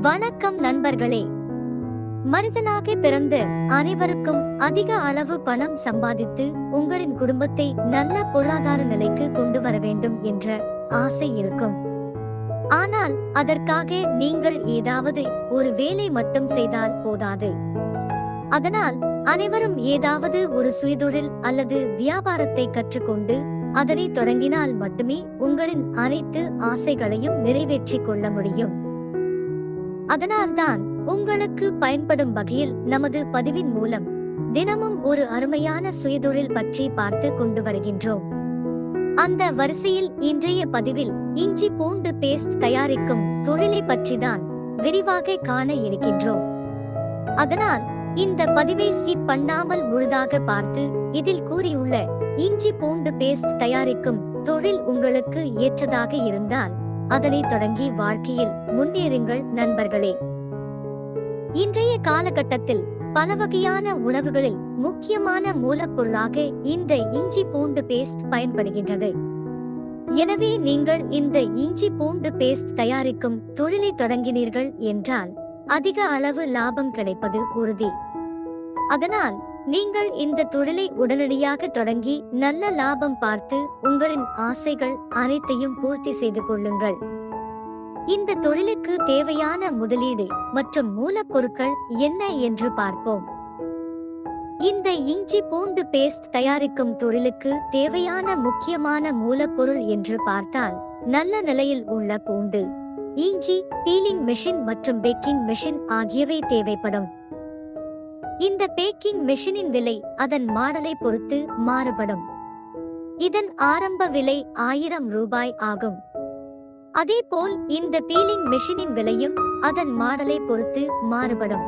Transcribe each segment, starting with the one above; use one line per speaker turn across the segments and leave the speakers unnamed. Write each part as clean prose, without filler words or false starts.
வணக்கம் நண்பர்களே. மனிதனாக பிறந்த அனைவருக்கும் அதிக அளவு பணம் சம்பாதித்து உங்களின் குடும்பத்தை நல்ல பொருளாதார நிலைக்கு கொண்டு வர வேண்டும் என்ற ஆசை இருக்கும். ஆனால் அதற்காக நீங்கள் ஏதாவது ஒரு வேலை மட்டும் செய்தால் போதாது. அதனால் அனைவரும் ஏதாவது ஒரு சுயதொழில் அல்லது வியாபாரத்தை கற்றுக்கொண்டு அதனை தொடங்கினால் மட்டுமே உங்களின் அனைத்து ஆசைகளையும் நிறைவேற்றிக் கொள்ள முடியும். அதனால்தான் உங்களுக்கு பயன்படும் வகையில் நமது பதிவின் மூலம் தினமும் ஒரு அருமையான சுயதொழில் பற்றி பார்த்து கொண்டு வருகின்றோம். அந்த வரிசையில் இன்றைய பதிவில் இஞ்சி பூண்டு பேஸ்ட் தயாரிக்கும் தொழிலை பற்றிதான் விரிவாக காண இருக்கின்றோம். அதனால் இந்த பதிவை ஸ்கிப் பண்ணாமல் முழுதாக பார்த்து இதில் கூறியுள்ள இஞ்சி பூண்டு பேஸ்ட் தயாரிக்கும் தொழில் உங்களுக்கு ஏற்றதாக இருந்தால் அதனை தொடங்கி வாழ்க்கையில் முன்னேறுங்கள் நண்பர்களே. இன்றைய காலகட்டத்தில் பல வகையான உணவுகளில் முக்கியமான மூலப்பொருளாக இந்த இஞ்சி பூண்டு பேஸ்ட் பயன்படுகின்றது. எனவே நீங்கள் இந்த இஞ்சி பூண்டு பேஸ்ட் தயாரிக்கும் தொழிலை தொடங்கினீர்கள் என்றால் அதிக அளவு லாபம் கிடைப்பது உறுதி. அதனால் நீங்கள் இந்த தொழிலை உடனடியாக தொடங்கி நல்ல லாபம் பார்த்து உங்களின் ஆசைகள் அனைத்தையும் பூர்த்தி செய்து கொள்ளுங்கள். இந்த தொழிலுக்கு தேவையான முதலீடு மற்றும் மூலப்பொருட்கள் என்ன என்று பார்ப்போம். இந்த இஞ்சி பூண்டு பேஸ்ட் தயாரிக்கும் தொழிலுக்கு தேவையான முக்கியமான மூலப்பொருள் என்று பார்த்தால் நல்ல நிலையில் உள்ள பூண்டு, இஞ்சி, பீலிங் மெஷின் மற்றும் பேக்கிங் மெஷின் ஆகியவை தேவைப்படும். இந்த பேக்கிங் மெஷினின் விலை அதன் மாடலை பொறுத்து மாறுபடும். இதன் ஆரம்ப விலை 1000 ரூபாய் ஆகும். அதேபோல் இந்த பீலிங் மெஷினின் விலையும் அதன் மாடலை பொறுத்து மாறுபடும்.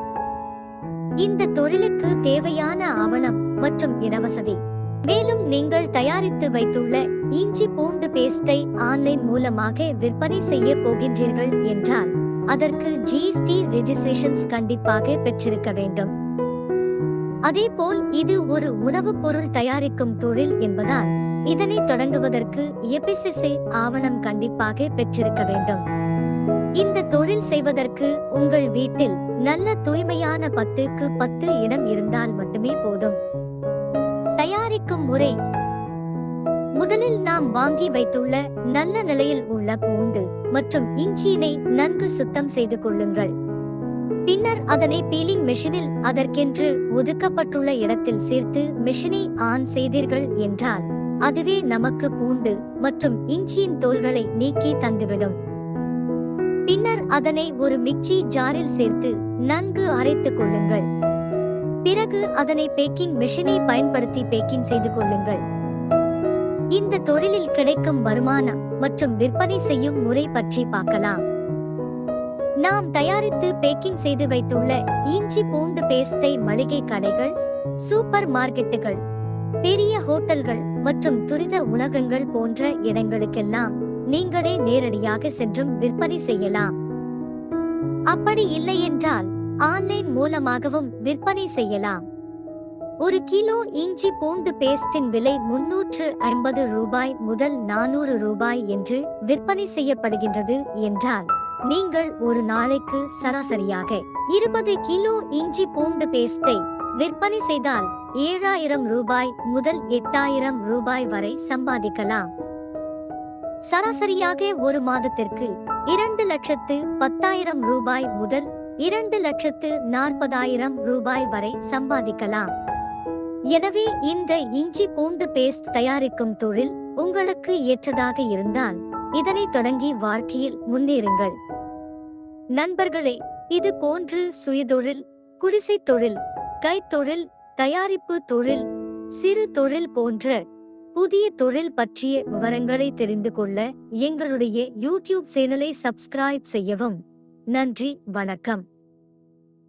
இந்த தொழிலுக்கு தேவையான ஆவணம் மற்றும் இடவசதி. மேலும் நீங்கள் தயாரித்து வைத்துள்ள இஞ்சி பூண்டு பேஸ்டை ஆன்லைன் மூலமாக விற்பனை செய்ய போகின்றீர்கள் என்றால் அதற்கு GST ரெஜிஸ்ட்ரேஷன்ஸ் கண்டிப்பாக பெற்றிருக்க வேண்டும். அதேபோல் இது ஒரு உணவுப் பொருள் தயாரிக்கும் தொழில் என்பதால் இதனை தொடங்குவதற்கு FSSAI ஆவணம் கண்டிப்பாக பெற்றிருக்க வேண்டும். இந்த தொழில் செய்வதற்கு உங்கள் வீட்டில் நல்ல தூய்மையான 10க்கு 10 இடம் இருந்தால் மட்டுமே போதும். தயாரிக்கும் முறை: முதலில் நாம் வாங்கி வைத்துள்ள நல்ல நிலையில் உள்ள பூண்டு மற்றும் இஞ்சியினை நன்கு சுத்தம் செய்து கொள்ளுங்கள். பின்னர் அதனை பீலிங் மெஷினில் அதற்கென்று ஒதுக்கப்பட்டுள்ள இடத்தில் சேர்த்து மெஷினை ஆன் செய்தீர்கள் என்றால் அதுவே நமக்கு பூண்டு மற்றும் இஞ்சியின் தோல்களை நீக்கி தந்துவிடும். பின்னர் அதனை ஒரு மிக்ஸி ஜாரில் சேர்த்து நன்கு அரைத்துக் கொள்ளுங்கள். பிறகு அதனை பேக்கிங் மெஷினை பயன்படுத்தி பேக்கிங் செய்து கொள்ளுங்கள். இந்த தொழிலில் கிடைக்கும் வருமானம் மற்றும் விற்பனை செய்யும் முறை பற்றி பார்க்கலாம். நாம் தயாரித்து பேக்கிங் செய்து வைத்துள்ள இஞ்சி பூண்டு பேஸ்டை மளிகை கடைகள், சூப்பர் மார்க்கெட்டுகள், பெரிய ஹோட்டல்கள் மற்றும் துரித உணவகங்கள் போன்ற இடங்களுக்கெல்லாம் நீங்களே நேரடியாக சென்றும் விற்பனை செய்யலாம். அப்படி இல்லை என்றால் ஆன்லைன் மூலமாகவும் விற்பனை செய்யலாம். ஒரு கிலோ இஞ்சி பூண்டு பேஸ்டின் விலை 350 ரூபாய் முதல் 400 ரூபாய் என்று விற்பனை செய்யப்படுகின்றது என்றால் நீங்கள் ஒரு நாளைக்கு சராசரியாக 20 கிலோ இஞ்சி பூண்டு பேஸ்டை விற்பனை செய்தால் 7000 ரூபாய் முதல் 8000 ரூபாய் வரை சம்பாதிக்கலாம். சராசரியாக ஒரு மாதத்திற்கு 2,10,000 ரூபாய் முதல் 2,40,000 ரூபாய் வரை சம்பாதிக்கலாம். எனவே இந்த இஞ்சி பூண்டு பேஸ்ட் தயாரிக்கும் தொழில் உங்களுக்கு ஏற்றதாக இருந்தால் இதனை தொடங்கி வாழ்க்கையில் முன்னேறுங்கள் நண்பர்களே. இது போன்று சுயதொழில், குடிசை தொழில், கைத்தொழில், தயாரிப்பு தொழில், சிறு தொழில் போன்ற புதிய தொழில் பற்றிய விவரங்களை தெரிந்து கொள்ள எங்களுடைய YouTube சேனலை சப்ஸ்கிரைப் செய்யவும். நன்றி, வணக்கம்.